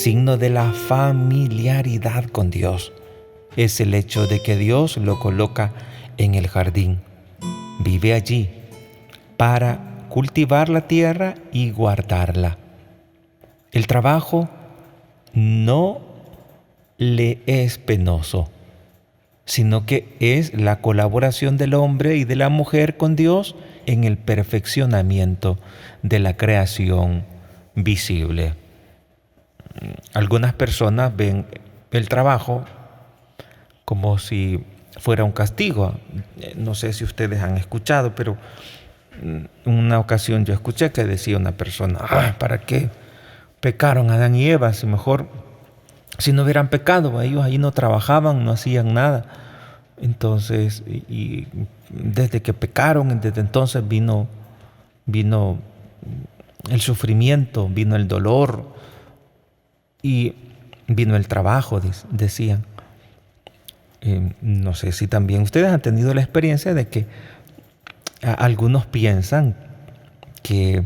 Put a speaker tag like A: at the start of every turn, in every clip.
A: signo de la familiaridad con Dios. Es el hecho de que Dios lo coloca en el jardín. Vive allí para cultivar la tierra y guardarla. El trabajo no le es penoso, sino que es la colaboración del hombre y de la mujer con Dios en el perfeccionamiento de la creación visible. Algunas personas ven el trabajo como si fuera un castigo. No sé si ustedes han escuchado, pero en una ocasión yo escuché que decía una persona: ¿para qué pecaron Adán y Eva? Si no hubieran pecado, ellos ahí no trabajaban, no hacían nada. Entonces, y desde que pecaron, desde entonces vino el sufrimiento, vino el dolor y vino el trabajo, decían. No sé si también ustedes han tenido la experiencia de que algunos piensan que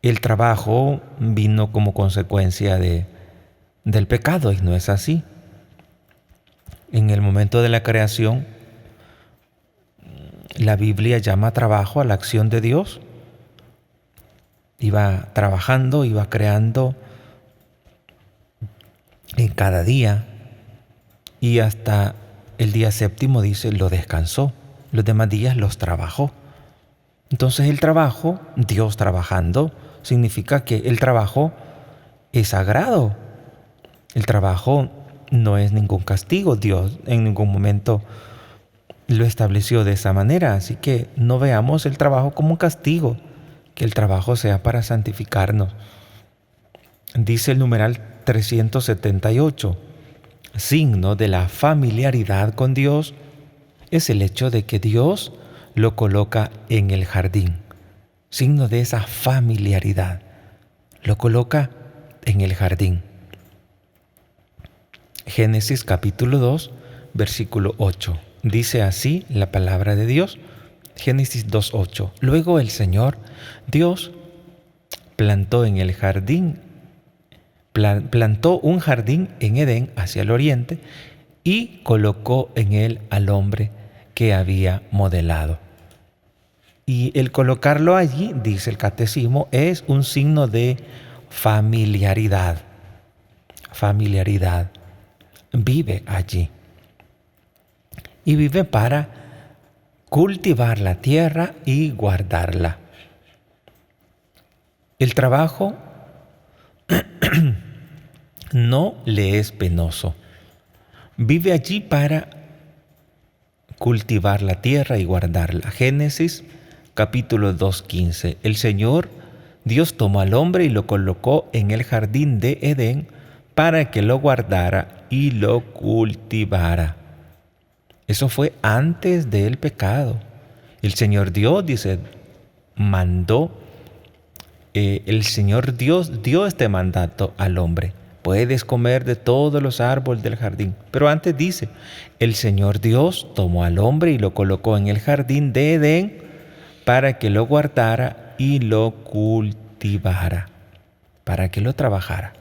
A: el trabajo vino como consecuencia del pecado, y no es así. En el momento de la creación, la Biblia llama trabajo a la acción de Dios. Iba trabajando, iba creando en cada día, y hasta el día séptimo dice, lo descansó. Los demás días los trabajó. Entonces el trabajo, Dios trabajando, significa que el trabajo es sagrado. El trabajo no es ningún castigo. Dios en ningún momento lo estableció de esa manera. Así que no veamos el trabajo como un castigo, que el trabajo sea para santificarnos. Dice el numeral 378, signo de la familiaridad con Dios es el hecho de que Dios lo coloca en el jardín. Signo de esa familiaridad. Lo coloca en el jardín. Génesis capítulo 2, versículo 8. Dice así la palabra de Dios. Génesis 2:8. Luego el Señor Dios plantó un jardín en Edén hacia el oriente y colocó en él al hombre que había modelado. Y el colocarlo allí, dice el catecismo, es un signo de familiaridad. Familiaridad. Vive allí. Y vive para cultivar la tierra y guardarla. El trabajo no le es penoso. Vive allí para cultivar la tierra y guardarla. Génesis capítulo 2:15. El Señor Dios tomó al hombre y lo colocó en el jardín de Edén para que lo guardara y lo cultivara. Eso fue antes del pecado. El Señor Dios, dice, el Señor Dios dio este mandato al hombre. Puedes comer de todos los árboles del jardín. Pero antes dice, el Señor Dios tomó al hombre y lo colocó en el jardín de Edén para que lo guardara y lo cultivara. Para que lo trabajara.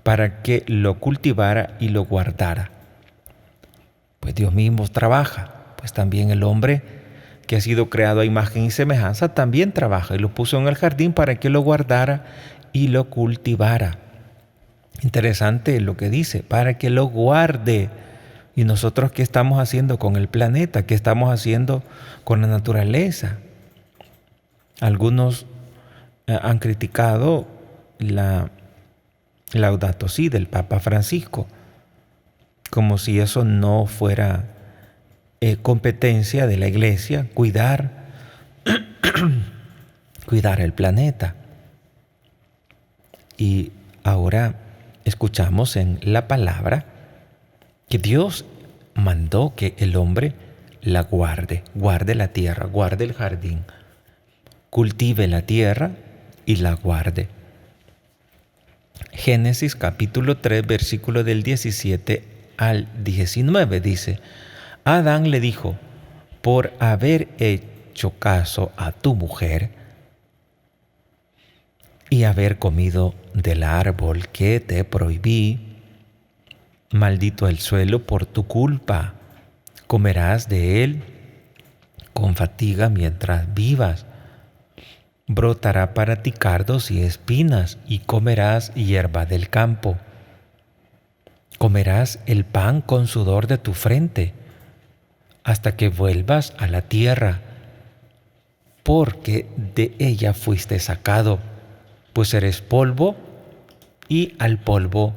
A: Para que lo cultivara y lo guardara. Pues Dios mismo trabaja. Pues también el hombre, que ha sido creado a imagen y semejanza, también trabaja y lo puso en el jardín para que lo guardara y lo cultivara. Interesante lo que dice, para que lo guarde. ¿Y nosotros qué estamos haciendo con el planeta? ¿Qué estamos haciendo con la naturaleza? Algunos han criticado la Laudato Si del Papa Francisco, como si eso no fuera competencia de la Iglesia, cuidar el planeta. Y ahora escuchamos en la palabra que Dios mandó que el hombre la guarde la tierra, guarde el jardín, cultive la tierra y la guarde. Génesis capítulo 3, versículo del 17 al 19 dice, Adán le dijo, por haber hecho caso a tu mujer y haber comido del árbol que te prohibí, maldito el suelo por tu culpa. Comerás de él con fatiga mientras vivas. Brotará para ti cardos y espinas, y comerás hierba del campo. Comerás el pan con sudor de tu frente, hasta que vuelvas a la tierra, porque de ella fuiste sacado, pues eres polvo, y al polvo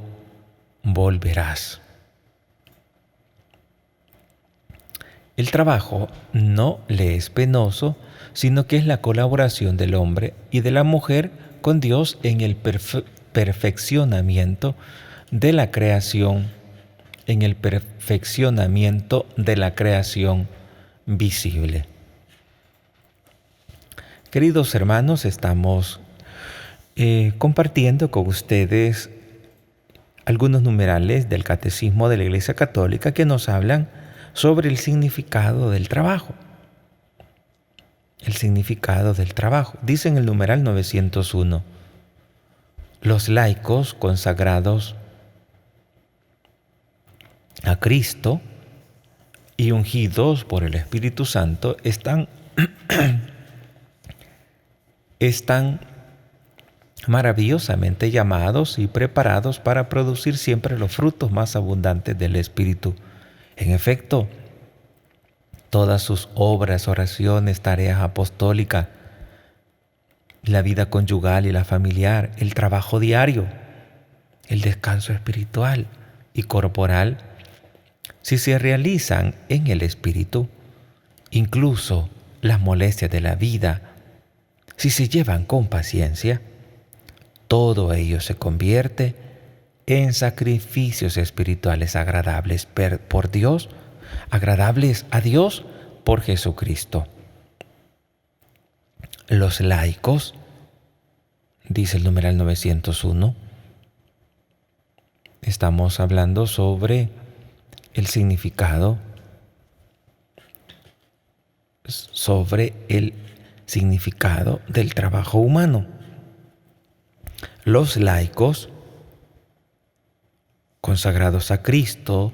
A: volverás. El trabajo no le es penoso, sino que es la colaboración del hombre y de la mujer con Dios en el perfeccionamiento de la creación, visible. Queridos hermanos, estamos compartiendo con ustedes algunos numerales del Catecismo de la Iglesia Católica que nos hablan sobre el significado del trabajo. El significado del trabajo. Dice en el numeral 901, los laicos consagrados a Cristo y ungidos por el Espíritu Santo están maravillosamente llamados y preparados para producir siempre los frutos más abundantes del Espíritu. En efecto, todas sus obras, oraciones, tareas apostólicas, la vida conyugal y la familiar, el trabajo diario, el descanso espiritual y corporal, si se realizan en el Espíritu, incluso las molestias de la vida, si se llevan con paciencia, todo ello se convierte en sacrificios espirituales agradables por Dios, agradables a Dios por Jesucristo. Los laicos, dice el numeral 901, estamos hablando sobre el significado, del trabajo humano. Los laicos, consagrados a Cristo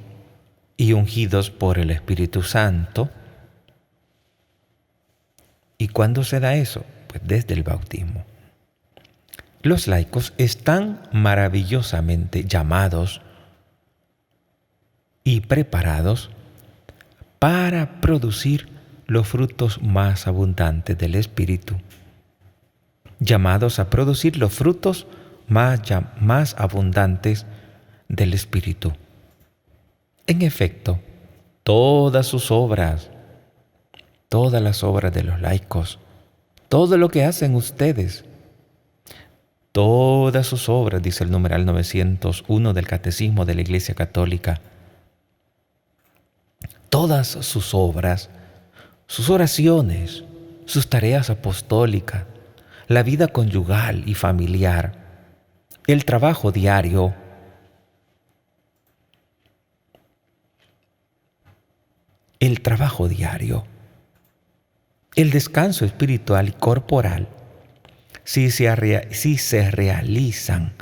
A: y ungidos por el Espíritu Santo. ¿Y cuándo se da eso? Pues desde el bautismo. Los laicos están maravillosamente llamados y preparados para producir los frutos más abundantes del Espíritu. Llamados a producir los frutos más abundantes del Espíritu. En efecto, todas sus obras, todas las obras de los laicos, todo lo que hacen ustedes, todas sus obras, dice el numeral 901 del Catecismo de la Iglesia Católica, todas sus obras, sus oraciones, sus tareas apostólicas, la vida conyugal y familiar, el trabajo diario, el descanso espiritual y corporal, si se realizan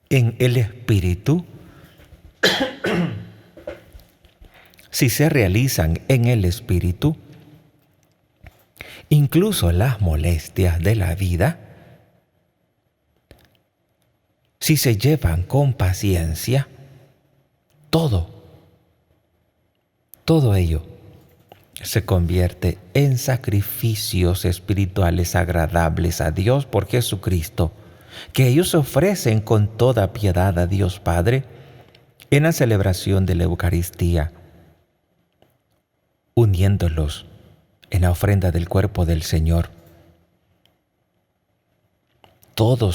A: en el Espíritu, incluso las molestias de la vida, si se llevan con paciencia, todo ello se convierte en sacrificios espirituales agradables a Dios por Jesucristo, que ellos ofrecen con toda piedad a Dios Padre en la celebración de la Eucaristía, uniéndolos en la ofrenda del cuerpo del Señor. Todo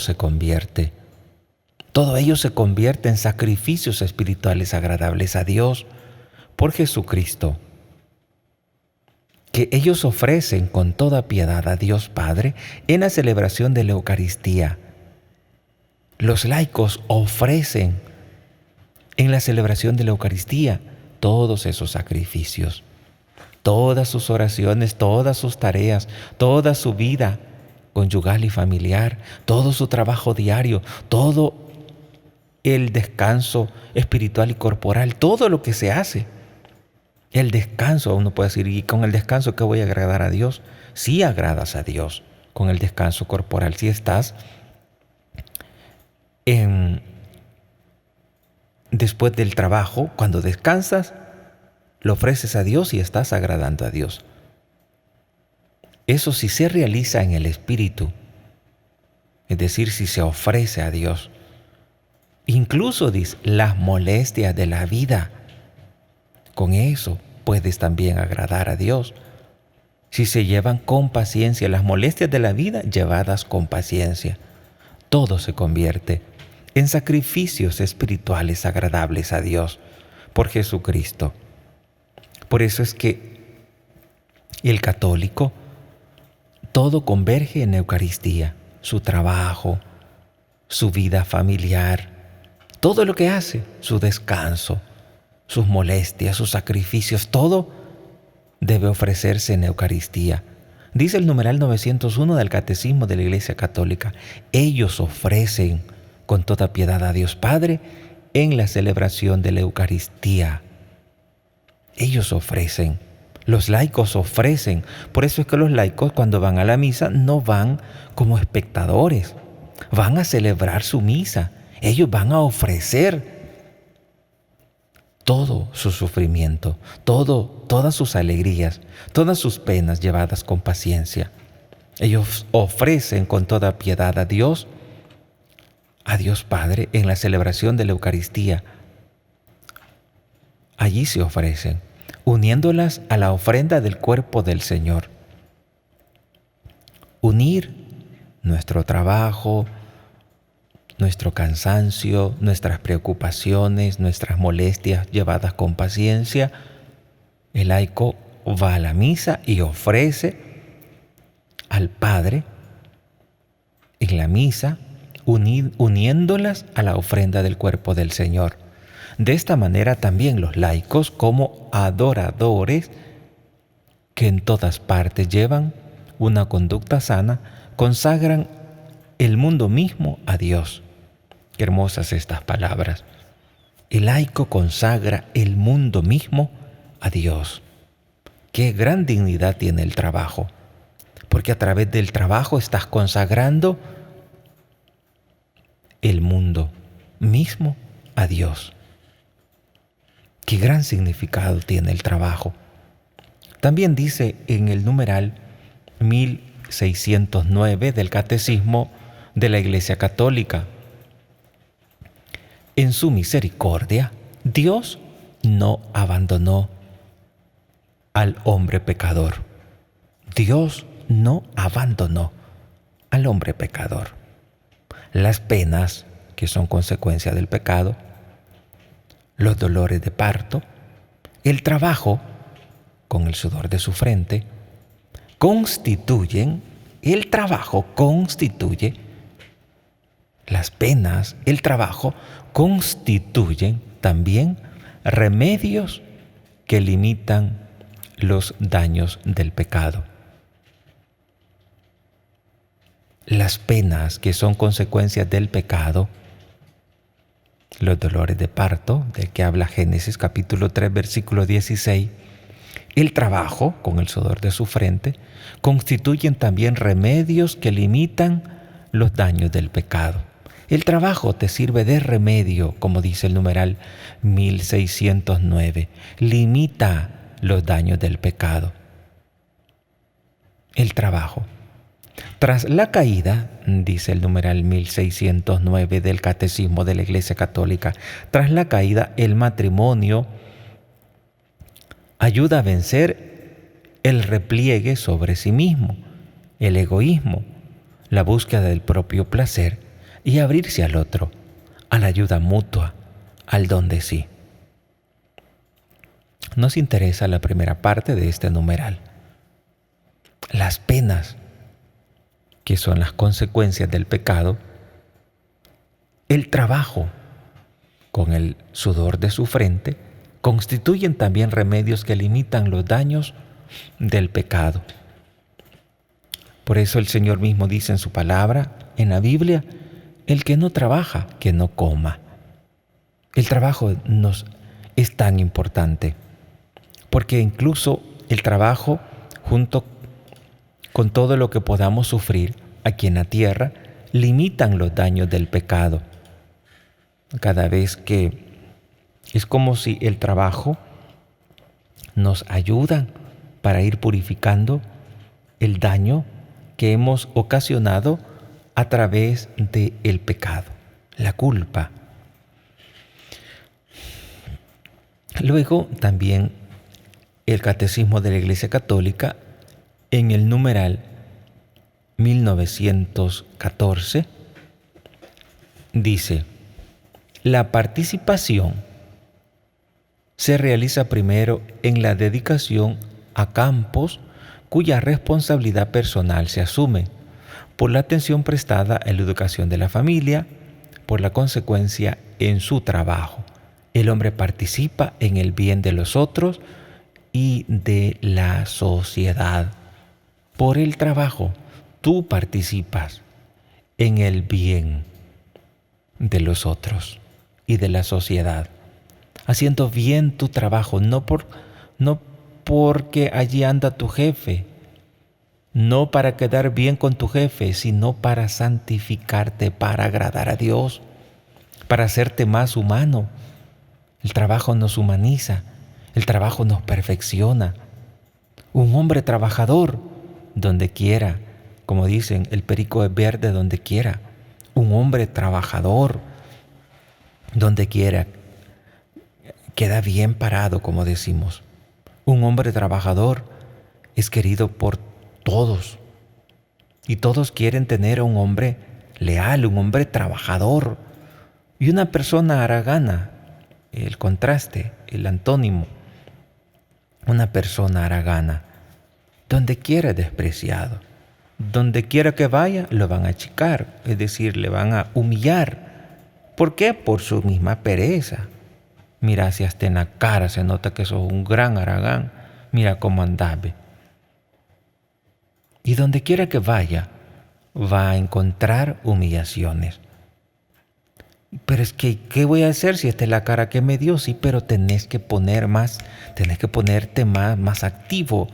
A: ello se convierte en sacrificios espirituales agradables a Dios por Jesucristo, que ellos ofrecen con toda piedad a Dios Padre en la celebración de la Eucaristía. Los laicos ofrecen en la celebración de la Eucaristía todos esos sacrificios, todas sus oraciones, todas sus tareas, toda su vida conyugal y familiar, todo su trabajo diario, todo el descanso espiritual y corporal, todo lo que se hace. El descanso, uno puede decir, ¿y con el descanso qué voy a agradar a Dios? Sí agradas a Dios con el descanso corporal. Si estás después del trabajo, cuando descansas, lo ofreces a Dios y estás agradando a Dios. Eso sí se realiza en el Espíritu, es decir, si se ofrece a Dios. Incluso, dice, las molestias de la vida. Con eso puedes también agradar a Dios. Si se llevan con paciencia, las molestias de la vida llevadas con paciencia, todo se convierte en sacrificios espirituales agradables a Dios por Jesucristo. Por eso es que el católico, todo converge en Eucaristía, su trabajo, su vida familiar, todo lo que hace, su descanso, sus molestias, sus sacrificios, todo debe ofrecerse en Eucaristía. Dice el numeral 901 del Catecismo de la Iglesia Católica: ellos ofrecen con toda piedad a Dios Padre en la celebración de la Eucaristía. Ellos ofrecen. Los laicos ofrecen. Por eso es que los laicos, cuando van a la misa, no van como espectadores. Van a celebrar su misa. Ellos van a ofrecer todo su sufrimiento, todas sus alegrías, todas sus penas llevadas con paciencia. Ellos ofrecen con toda piedad a Dios Padre en la celebración de la Eucaristía. Allí se ofrecen, uniéndolas a la ofrenda del cuerpo del Señor. Unir nuestro trabajo, nuestro cansancio, nuestras preocupaciones, nuestras molestias llevadas con paciencia. El laico va a la misa y ofrece al Padre en la misa, uniéndolas a la ofrenda del cuerpo del Señor. De esta manera también los laicos, como adoradores que en todas partes llevan una conducta sana, consagran el mundo mismo a Dios. Qué hermosas estas palabras. El laico consagra el mundo mismo a Dios. Qué gran dignidad tiene el trabajo, porque a través del trabajo estás consagrando el mundo mismo a Dios. Qué gran significado tiene el trabajo. También dice en el numeral 1609 del Catecismo de la Iglesia Católica: en su misericordia, Dios no abandonó al hombre pecador. Dios no abandonó al hombre pecador. Las penas que son consecuencia del pecado, los dolores de parto, el trabajo con el sudor de su frente, las penas, el trabajo, constituyen también remedios que limitan los daños del pecado. Las penas que son consecuencias del pecado, los dolores de parto, del que habla Génesis capítulo 3, versículo 16, el trabajo con el sudor de su frente, constituyen también remedios que limitan los daños del pecado. El trabajo te sirve de remedio, como dice el numeral 1609. Limita los daños del pecado. El trabajo. Tras la caída, dice el numeral 1609 del Catecismo de la Iglesia Católica, tras la caída, el matrimonio ayuda a vencer el repliegue sobre sí mismo, el egoísmo, la búsqueda del propio placer y abrirse al otro, a la ayuda mutua, al don de sí. Nos interesa la primera parte de este numeral. Las penas, que son las consecuencias del pecado, el trabajo con el sudor de su frente, constituyen también remedios que limitan los daños del pecado. Por eso el Señor mismo dice en su palabra, en la Biblia, el que no trabaja, que no coma. El trabajo nos es tan importante, porque incluso el trabajo, junto con todo lo que podamos sufrir aquí en la tierra, limitan los daños del pecado. Cada vez que es como si el trabajo nos ayuda para ir purificando el daño que hemos ocasionado a través del pecado, la culpa. Luego también el Catecismo de la Iglesia Católica, en el numeral 1914, dice: la participación se realiza primero en la dedicación a campos cuya responsabilidad personal se asume, por la atención prestada a la educación de la familia, por la consecuencia en su trabajo. El hombre participa en el bien de los otros y de la sociedad. Por el trabajo, tú participas en el bien de los otros y de la sociedad, haciendo bien tu trabajo, no porque allí anda tu jefe, no para quedar bien con tu jefe, sino para santificarte, para agradar a Dios, para hacerte más humano. El trabajo nos humaniza, el trabajo nos perfecciona. Un hombre trabajador, donde quiera, como dicen, el perico es verde donde quiera. Un hombre trabajador, donde quiera, queda bien parado, como decimos. Un hombre trabajador es querido por todos. Y todos quieren tener a un hombre leal, un hombre trabajador. Y una persona haragana, el contraste, el antónimo. Una persona haragana, donde quiera es despreciado. Donde quiera que vaya, lo van a achicar, es decir, le van a humillar. ¿Por qué? Por su misma pereza. Mira, si hasta en la cara se nota que sos un gran haragán. Mira cómo andás. Y donde quiera que vaya, va a encontrar humillaciones. Pero es que, ¿qué voy a hacer si esta es la cara que me dio? Sí, pero tenés que ponerte más activo,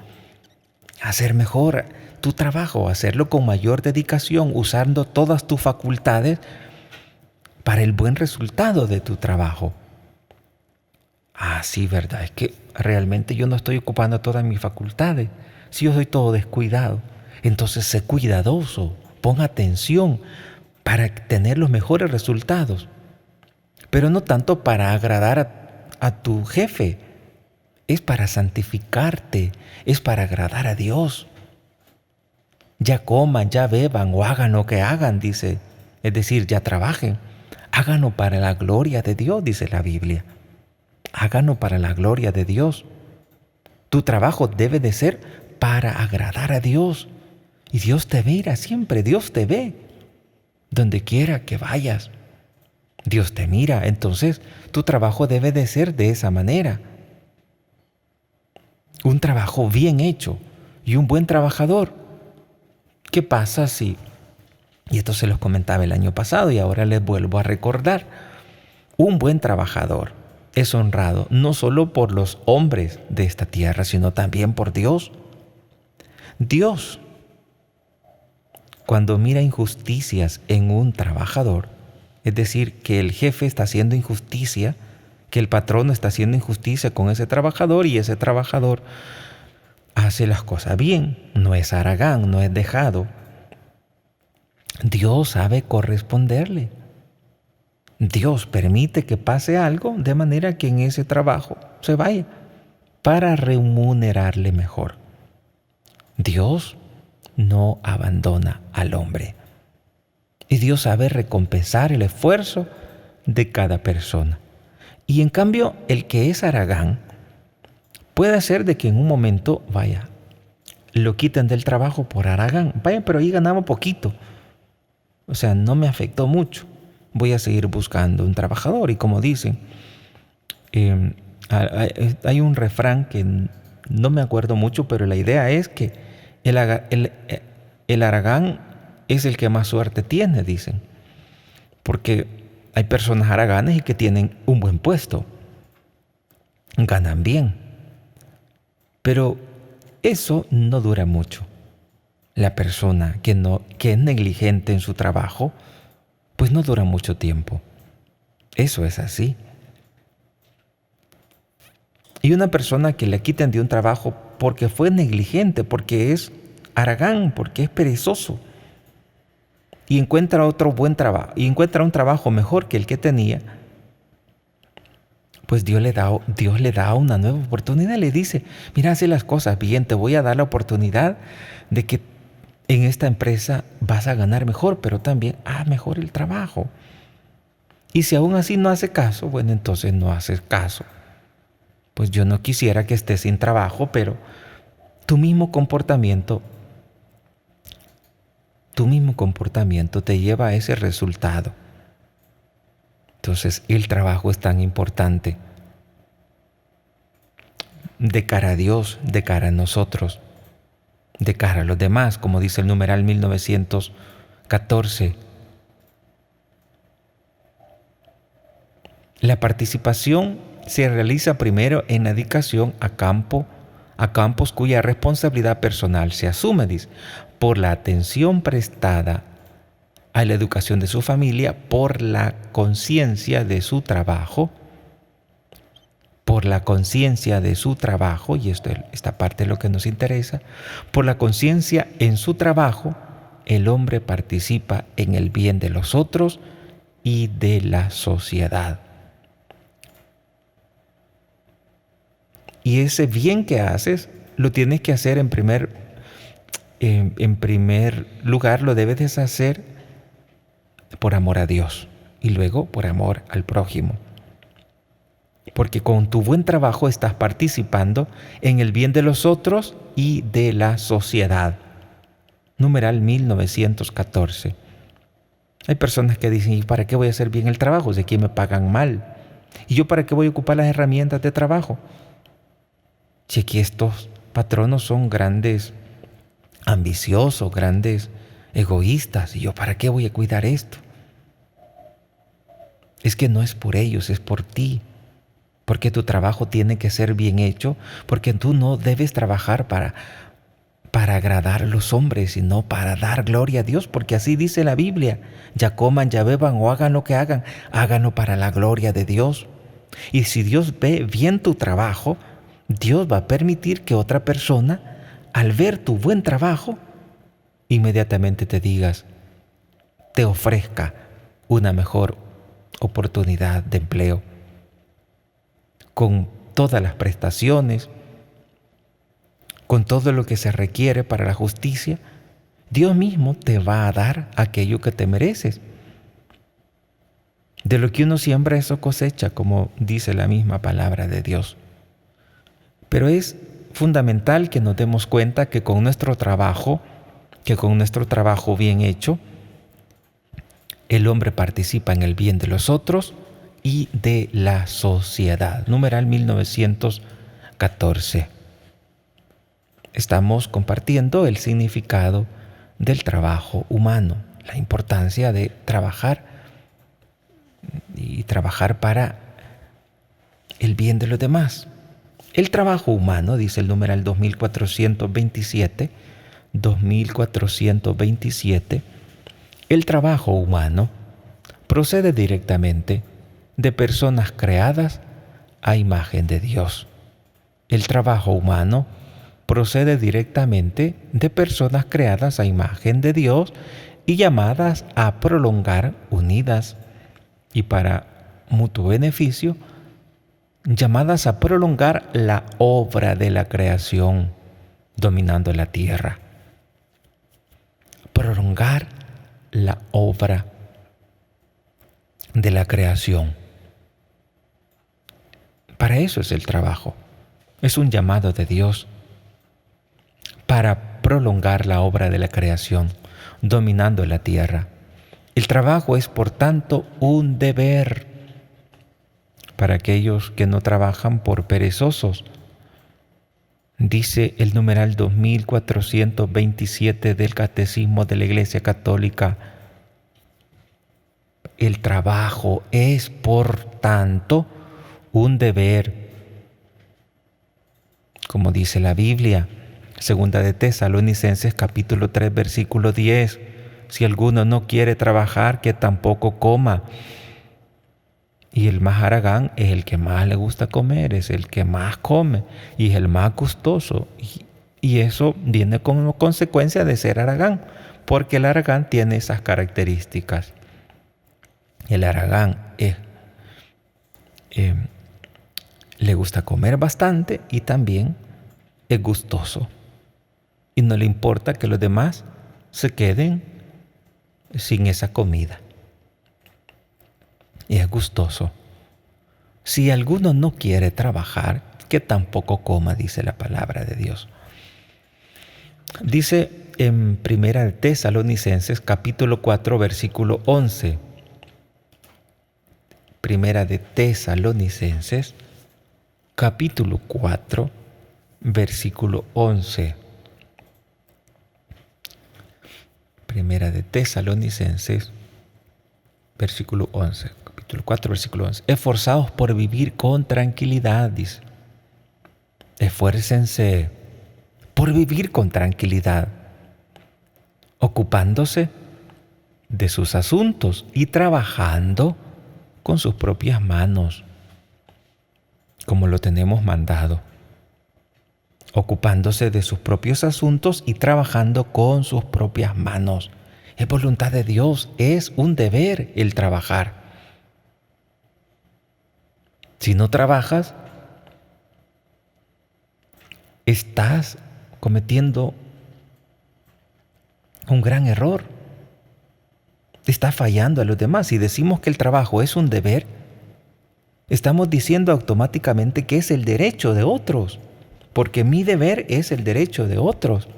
A: hacer mejor tu trabajo, hacerlo con mayor dedicación, usando todas tus facultades para el buen resultado de tu trabajo. Ah, sí, verdad, es que realmente yo no estoy ocupando todas mis facultades. Si yo soy todo descuidado, entonces sé cuidadoso, pon atención para tener los mejores resultados. Pero no tanto para agradar a tu jefe, es para santificarte, es para agradar a Dios. Ya coman, ya beban o hagan lo que hagan, dice. Es decir, ya trabajen. Háganlo para la gloria de Dios, dice la Biblia. Háganlo para la gloria de Dios. Tu trabajo debe de ser para agradar a Dios. Y Dios te mira siempre, Dios te ve. Donde quiera que vayas, Dios te mira. Entonces, tu trabajo debe de ser de esa manera. Un trabajo bien hecho y un buen trabajador. ¿Qué pasa si, y esto se los comentaba el año pasado y ahora les vuelvo a recordar, un buen trabajador es honrado no solo por los hombres de esta tierra, sino también por Dios? Dios, cuando mira injusticias en un trabajador, es decir, que el jefe está haciendo injusticia, que el patrono está haciendo injusticia con ese trabajador y ese trabajador hace las cosas bien, no es haragán, no es dejado, Dios sabe corresponderle. Dios permite que pase algo de manera que en ese trabajo se vaya para remunerarle mejor. Dios no abandona al hombre. Y Dios sabe recompensar el esfuerzo de cada persona. Y en cambio, el que es haragán puede hacer de que en un momento, lo quiten del trabajo por haragán. Pero ahí ganamos poquito. O sea, no me afectó mucho. Voy a seguir buscando un trabajador. Y como dicen, hay un refrán que no me acuerdo mucho, pero la idea es que el haragán es el que más suerte tiene, dicen, porque hay personas haraganes y que tienen un buen puesto, ganan bien, pero eso no dura mucho. La persona que es negligente en su trabajo, pues no dura mucho tiempo. Eso es así. Y una persona que le quiten de un trabajo porque fue negligente, porque es haragán, porque es perezoso, y encuentra otro buen trabajo, y encuentra un trabajo mejor que el que tenía, pues Dios le da una nueva oportunidad. Le dice, mira, hace las cosas bien, te voy a dar la oportunidad de que en esta empresa vas a ganar mejor, pero también mejor el trabajo. Y si aún así no hace caso, bueno, entonces no haces caso. Pues yo no quisiera que estés sin trabajo, pero tu mismo comportamiento te lleva a ese resultado. Entonces, el trabajo es tan importante de cara a Dios, de cara a nosotros, de cara a los demás, como dice el numeral 1914. La participación se realiza primero en la dedicación a campos cuya responsabilidad personal se asume, dice, por la atención prestada a la educación de su familia, por la conciencia de su trabajo, y esta parte es lo que nos interesa, por la conciencia en su trabajo, el hombre participa en el bien de los otros y de la sociedad. Y ese bien que haces, lo tienes que hacer en primer lugar, lo debes de hacer por amor a Dios y luego por amor al prójimo. Porque con tu buen trabajo estás participando en el bien de los otros y de la sociedad. Numeral 1914. Hay personas que dicen, ¿y para qué voy a hacer bien el trabajo si aquí me pagan mal? ¿Y yo para qué voy a ocupar las herramientas de trabajo? Si aquí estos patronos son grandes ambiciosos, grandes egoístas, ¿y yo para qué voy a cuidar esto? Es que no es por ellos, es por ti. Porque tu trabajo tiene que ser bien hecho, porque tú no debes trabajar para agradar a los hombres, sino para dar gloria a Dios, porque así dice la Biblia. Ya coman, ya beban o hagan lo que hagan, háganlo para la gloria de Dios. Y si Dios ve bien tu trabajo, Dios va a permitir que otra persona, al ver tu buen trabajo, inmediatamente te ofrezca una mejor oportunidad de empleo, con todas las prestaciones, con todo lo que se requiere para la justicia. Dios mismo te va a dar aquello que te mereces. De lo que uno siembra, eso cosecha, como dice la misma palabra de Dios. Pero es fundamental que nos demos cuenta que con nuestro trabajo bien hecho, el hombre participa en el bien de los otros y de la sociedad. Numeral 1914. Estamos compartiendo el significado del trabajo humano, la importancia de trabajar y trabajar para el bien de los demás. El trabajo humano, dice el numeral 2427, el trabajo humano procede directamente de personas creadas a imagen de Dios. El trabajo humano procede directamente de personas creadas a imagen de Dios y llamadas a prolongar, unidas y para mutuo beneficio, llamadas a prolongar la obra de la creación dominando la tierra. Prolongar la obra de la creación. Para eso es el trabajo. Es un llamado de Dios para prolongar la obra de la creación, dominando la tierra. El trabajo es, por tanto, un deber para aquellos que no trabajan por perezosos. Dice el numeral 2427 del Catecismo de la Iglesia Católica: el trabajo es, por tanto, un deber. Como dice la Biblia, segunda de Tesalonicenses capítulo 3, versículo 10, si alguno no quiere trabajar, que tampoco coma. Y el más haragán es el que más le gusta comer, es el que más come y es el más gustoso. Y eso viene como consecuencia de ser haragán, porque el haragán tiene esas características. El haragán le gusta comer bastante y también es gustoso. Y no le importa que los demás se queden sin esa comida. Y es gustoso. Si alguno no quiere trabajar, que tampoco coma, dice la palabra de Dios. Dice en Primera de Tesalonicenses, capítulo 4, versículo 11. Primera de Tesalonicenses, capítulo 4, versículo 11. Primera de Tesalonicenses, versículo 11. Capítulo 4, versículo 11. Esforzados por vivir con tranquilidad, dice. Esfuércense por vivir con tranquilidad, ocupándose de sus asuntos y trabajando con sus propias manos, como lo tenemos mandado. Ocupándose de sus propios asuntos y trabajando con sus propias manos. Es voluntad de Dios, es un deber el trabajar. Si no trabajas, estás cometiendo un gran error. Estás fallando a los demás. Si decimos que el trabajo es un deber, estamos diciendo automáticamente que es el derecho de otros, porque mi deber es el derecho de otros.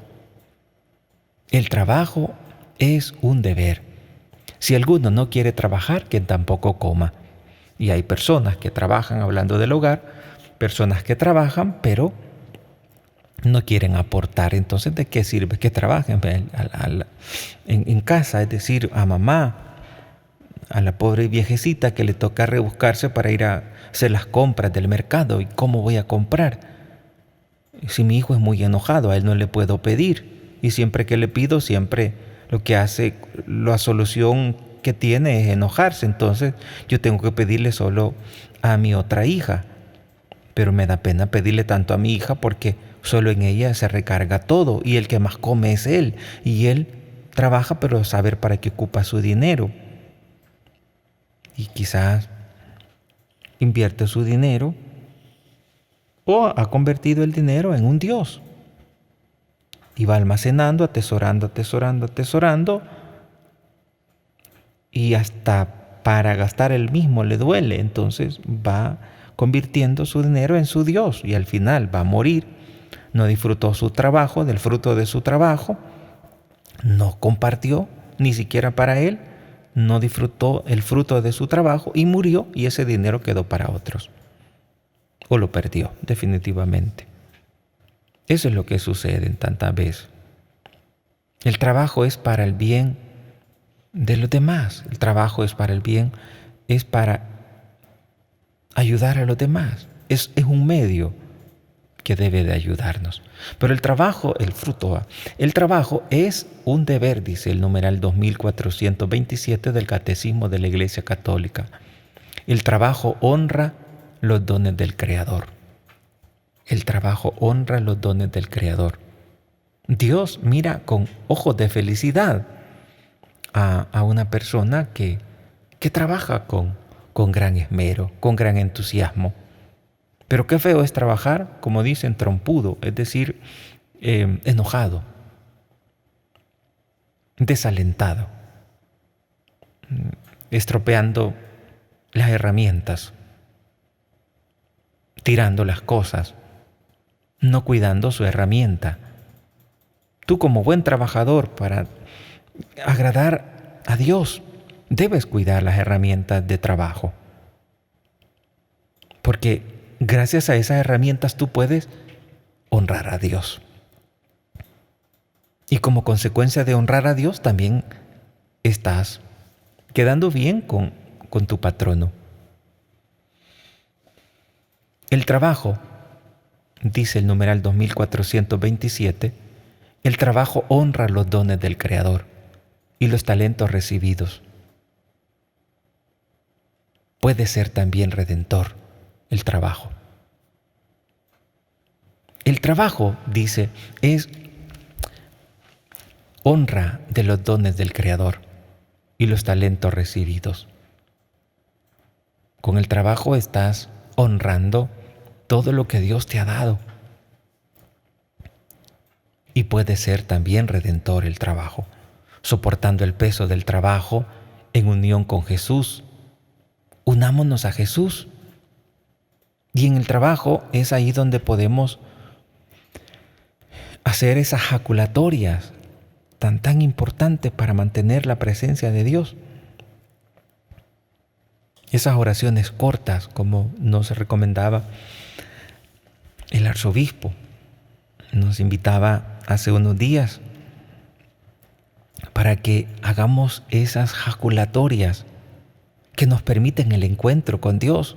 A: El trabajo es un deber. Si alguno no quiere trabajar, que tampoco coma. Y hay personas que trabajan, hablando del hogar, personas que trabajan, pero no quieren aportar. Entonces, ¿de qué sirve que trabajen en casa? Es decir, a mamá, a la pobre viejecita que le toca rebuscarse para ir a hacer las compras del mercado. ¿Y cómo voy a comprar? Si mi hijo es muy enojado, a él no le puedo pedir. Y siempre que le pido, siempre lo que hace, la solución que tiene es enojarse. Entonces yo tengo que pedirle solo a mi otra hija. Pero me da pena pedirle tanto a mi hija porque solo en ella se recarga todo. Y el que más come es él. Y él trabaja, pero saber para qué ocupa su dinero. Y quizás invierte su dinero o ha convertido el dinero en un Dios. Y va almacenando, atesorando, y hasta para gastar él mismo le duele. Entonces va convirtiendo su dinero en su Dios y al final va a morir. No disfrutó su trabajo, del fruto de su trabajo, no compartió ni siquiera para él, no disfrutó el fruto de su trabajo y murió, y ese dinero quedó para otros. O lo perdió definitivamente. Eso es lo que sucede en tantas veces. El trabajo es para el bien de los demás. El trabajo es para el bien, es para ayudar a los demás. Es un medio que debe de ayudarnos. Pero el trabajo es un deber, dice el numeral 2427 del Catecismo de la Iglesia Católica. El trabajo honra los dones del Creador. El trabajo honra los dones del Creador. Dios mira con ojos de felicidad a una persona que trabaja con gran esmero, con gran entusiasmo. Pero qué feo es trabajar, como dicen, trompudo, es decir, enojado, desalentado, estropeando las herramientas, tirando las cosas, no cuidando su herramienta. Tú, como buen trabajador, para agradar a Dios, debes cuidar las herramientas de trabajo. Porque gracias a esas herramientas tú puedes honrar a Dios. Y como consecuencia de honrar a Dios, también estás quedando bien con tu patrono. El trabajo, dice el numeral 2427, el trabajo honra los dones del Creador y los talentos recibidos. Puede ser también redentor el trabajo. El trabajo, dice, es honra de los dones del Creador y los talentos recibidos. Con el trabajo estás honrando todo lo que Dios te ha dado. Y puede ser también redentor el trabajo, soportando el peso del trabajo en unión con Jesús. Unámonos a Jesús. Y en el trabajo es ahí donde podemos hacer esas jaculatorias tan importantes para mantener la presencia de Dios. Esas oraciones cortas, como nos recomendaba el arzobispo, nos invitaba hace unos días para que hagamos esas jaculatorias que nos permiten el encuentro con Dios.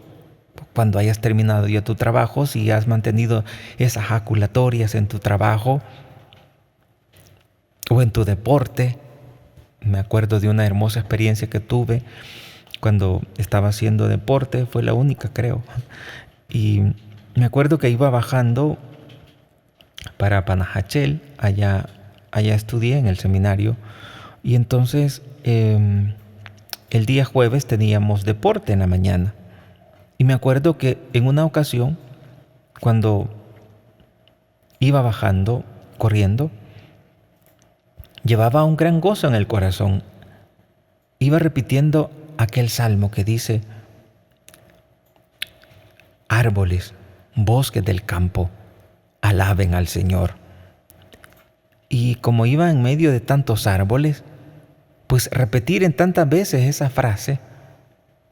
A: Cuando hayas terminado ya tu trabajo, si has mantenido esas jaculatorias en tu trabajo o en tu deporte. Me acuerdo de una hermosa experiencia que tuve cuando estaba haciendo deporte, fue la única, creo. Y me acuerdo que iba bajando para Panajachel, allá estudié en el seminario, y entonces el día jueves teníamos deporte en la mañana. Y me acuerdo que en una ocasión, cuando iba bajando, corriendo, llevaba un gran gozo en el corazón. Iba repitiendo aquel salmo que dice: árboles, bosques del campo, alaben al Señor. Y como iba en medio de tantos árboles, pues repetir en tantas veces esa frase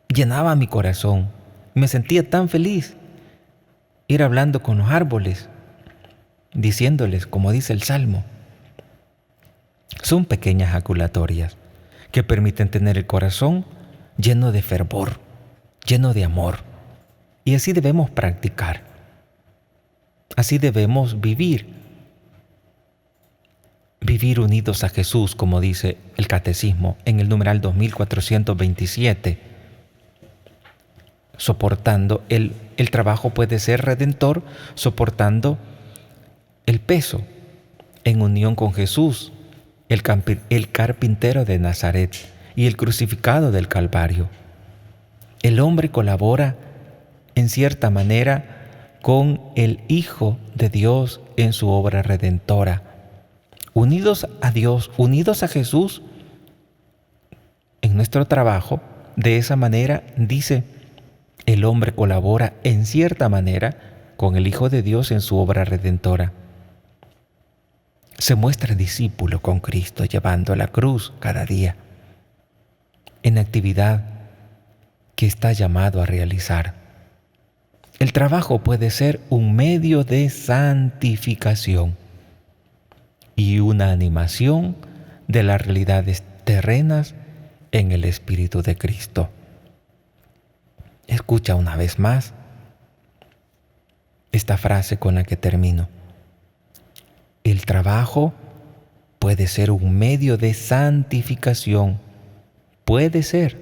A: llenaba mi corazón. Me sentía tan feliz ir hablando con los árboles, diciéndoles, como dice el Salmo. Son pequeñas jaculatorias que permiten tener el corazón lleno de fervor, lleno de amor. Y así debemos practicar. Así debemos vivir. Vivir unidos a Jesús, como dice el Catecismo en el numeral 2427. Soportando el trabajo puede ser redentor, soportando el peso en unión con Jesús, el carpintero de Nazaret y el crucificado del Calvario. El hombre colabora en cierta manera con el Hijo de Dios en su obra redentora. Unidos a Dios, unidos a Jesús en nuestro trabajo, de esa manera, dice, el hombre colabora en cierta manera con el Hijo de Dios en su obra redentora. Se muestra discípulo con Cristo llevando la cruz cada día en actividad que está llamado a realizar. El trabajo puede ser un medio de santificación y una animación de las realidades terrenas en el Espíritu de Cristo. Escucha una vez más esta frase con la que termino. El trabajo puede ser un medio de santificación. Puede ser,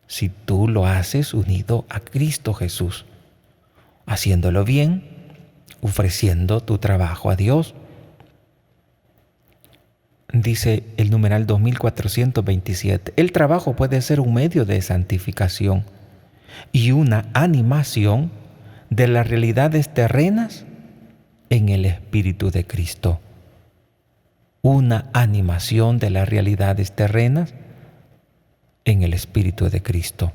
A: si tú lo haces unido a Cristo Jesús, haciéndolo bien, ofreciendo tu trabajo a Dios. Dice el numeral 2427, el trabajo puede ser un medio de santificación y una animación de las realidades terrenas en el Espíritu de Cristo. Una animación de las realidades terrenas en el Espíritu de Cristo.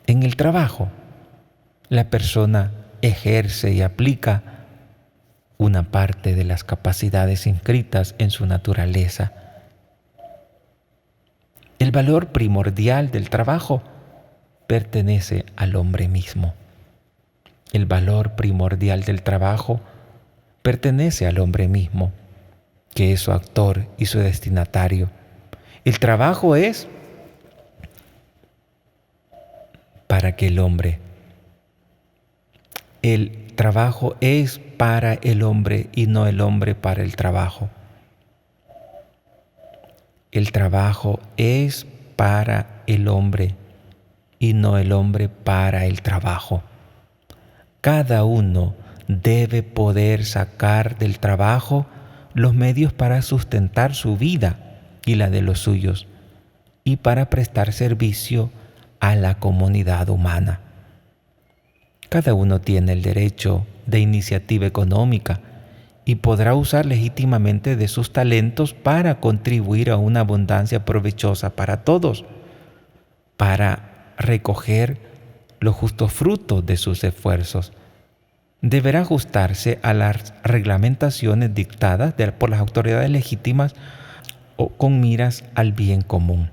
A: En el trabajo, la persona ejerce y aplica una parte de las capacidades inscritas en su naturaleza. El valor primordial del trabajo pertenece al hombre mismo. El valor primordial del trabajo pertenece al hombre mismo, que es su actor y su destinatario. El trabajo es para que el hombre. El trabajo es para el hombre y no el hombre para el trabajo. El trabajo es para el hombre y no el hombre para el trabajo. Cada uno debe poder sacar del trabajo los medios para sustentar su vida y la de los suyos y para prestar servicio a la comunidad humana. Cada uno tiene el derecho de iniciativa económica y podrá usar legítimamente de sus talentos para contribuir a una abundancia provechosa para todos, para recoger los justos frutos de sus esfuerzos. Deberá ajustarse a las reglamentaciones dictadas por las autoridades legítimas o con miras al bien común.